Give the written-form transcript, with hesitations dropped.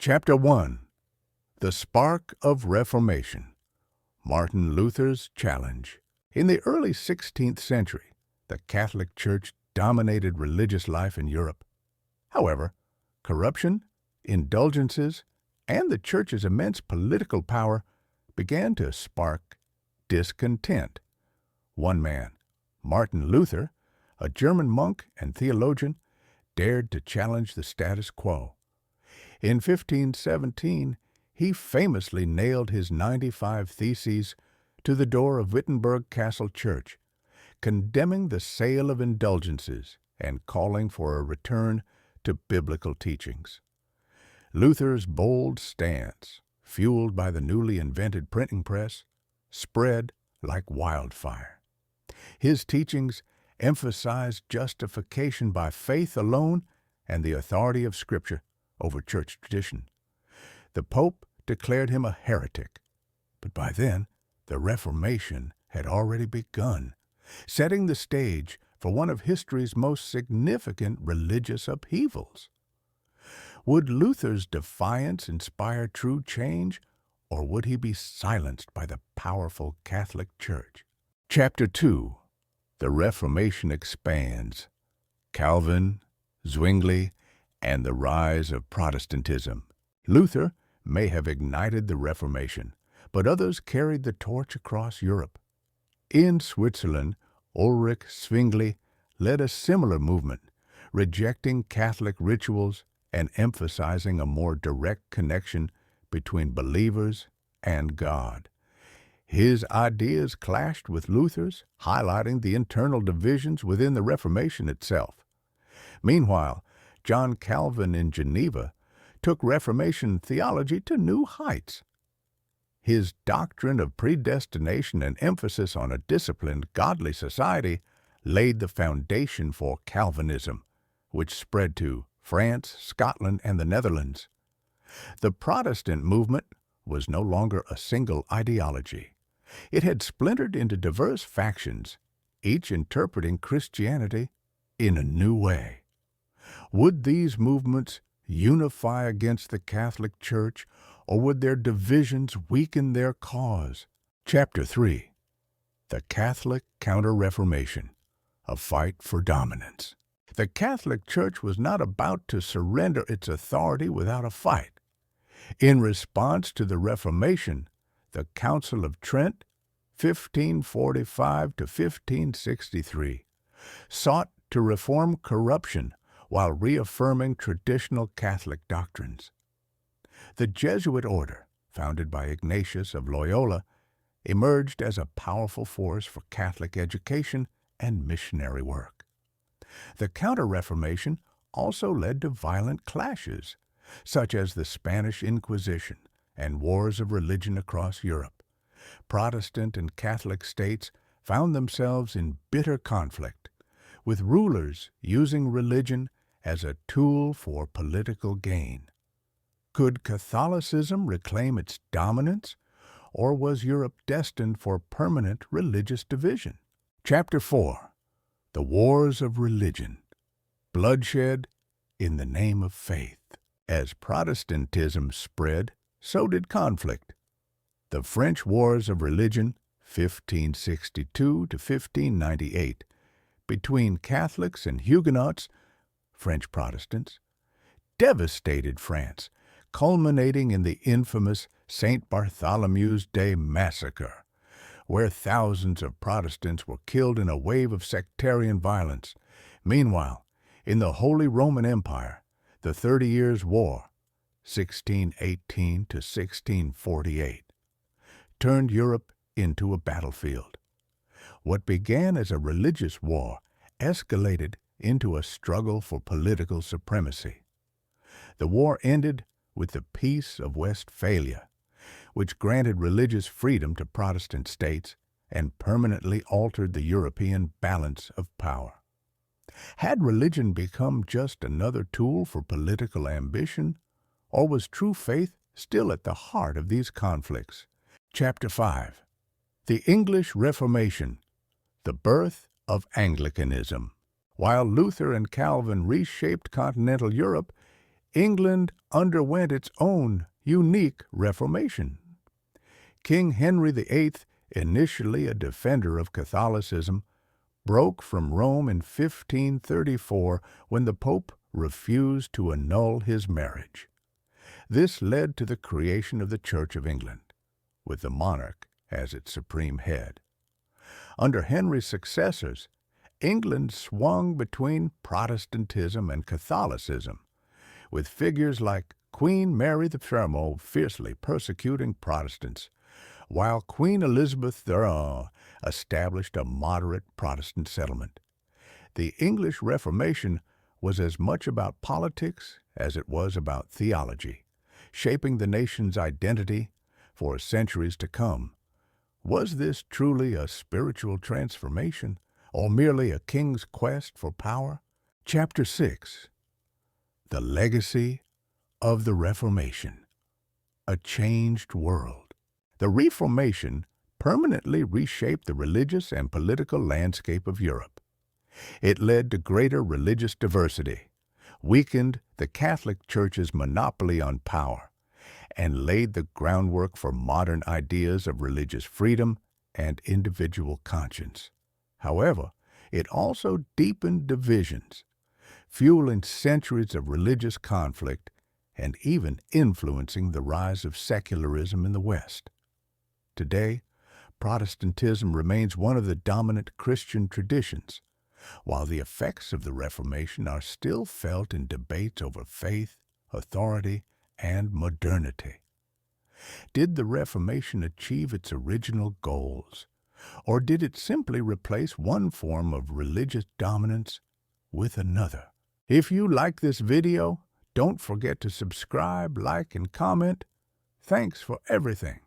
Chapter 1. The Spark of Reformation. Martin Luther's Challenge. In the early 16th century, the Catholic Church dominated religious life in Europe. However, corruption, indulgences, and the Church's immense political power began to spark discontent. One man, Martin Luther, a German monk and theologian, dared to challenge the status quo. In 1517, he famously nailed his 95 Theses to the door of Wittenberg Castle Church, condemning the sale of indulgences and calling for a return to biblical teachings. Luther's bold stance, fueled by the newly invented printing press, spread like wildfire. His teachings emphasized justification by faith alone and the authority of Scripture over church tradition. The Pope declared him a heretic, but by then the Reformation had already begun, setting the stage for one of history's most significant religious upheavals. Would Luther's defiance inspire true change, or would he be silenced by the powerful Catholic Church? Chapter 2. The Reformation expands. Calvin, Zwingli, and the rise of Protestantism. Luther may have ignited the Reformation, but others carried the torch across Europe. In Switzerland, Ulrich Zwingli led a similar movement, rejecting Catholic rituals and emphasizing a more direct connection between believers and God. His ideas clashed with Luther's, highlighting the internal divisions within the Reformation itself. Meanwhile, John Calvin in Geneva took Reformation theology to new heights. His doctrine of predestination and emphasis on a disciplined, godly society laid the foundation for Calvinism, which spread to France, Scotland, and the Netherlands. The Protestant movement was no longer a single ideology. It had splintered into diverse factions, each interpreting Christianity in a new way. Would these movements unify against the Catholic Church, or would their divisions weaken their cause? Chapter 3. The Catholic Counter-Reformation, a fight for dominance. The Catholic Church was not about to surrender its authority without a fight. In response to the Reformation, the Council of Trent, 1545 to 1563, sought to reform corruption while reaffirming traditional Catholic doctrines. The Jesuit order, founded by Ignatius of Loyola, emerged as a powerful force for Catholic education and missionary work. The Counter-Reformation also led to violent clashes, such as the Spanish Inquisition and wars of religion across Europe. Protestant and Catholic states found themselves in bitter conflict, with rulers using religion as a tool for political gain. Could Catholicism reclaim its dominance, or was Europe destined for permanent religious division? Chapter 4. The Wars of Religion. Bloodshed in the name of faith. As Protestantism spread, so did conflict. The French Wars of Religion, 1562 to 1598, between Catholics and Huguenots, French Protestants, devastated France, culminating in the infamous St. Bartholomew's Day massacre, where thousands of Protestants were killed in a wave of sectarian violence. Meanwhile, in the Holy Roman Empire, the 30 Years' War, 1618 to 1648, turned Europe into a battlefield. What began as a religious war escalated into a struggle for political supremacy. The war ended with the Peace of Westphalia, which granted religious freedom to Protestant states and permanently altered the European balance of power. Had religion become just another tool for political ambition, or was true faith still at the heart of these conflicts? Chapter 5. The English Reformation, the birth of Anglicanism. While Luther and Calvin reshaped continental Europe, England underwent its own unique Reformation. King Henry VIII, initially a defender of Catholicism, broke from Rome in 1534 when the Pope refused to annul his marriage. This led to the creation of the Church of England, with the monarch as its supreme head. Under Henry's successors, England swung between Protestantism and Catholicism, with figures like Queen Mary the Firmo fiercely persecuting Protestants, while Queen Elizabeth II established a moderate Protestant settlement. The English Reformation was as much about politics as it was about theology, shaping the nation's identity for centuries to come. Was this truly a spiritual transformation, or merely a king's quest for power? Chapter 6. The Legacy of the Reformation. A Changed World. The Reformation permanently reshaped the religious and political landscape of Europe. It led to greater religious diversity, weakened the Catholic Church's monopoly on power, and laid the groundwork for modern ideas of religious freedom and individual conscience. However, it also deepened divisions, fueling centuries of religious conflict and even influencing the rise of secularism in the West. Today, Protestantism remains one of the dominant Christian traditions, while the effects of the Reformation are still felt in debates over faith, authority, and modernity. Did the Reformation achieve its original goals, or did it simply replace one form of religious dominance with another? If you like this video, don't forget to subscribe, like, and comment. Thanks for everything.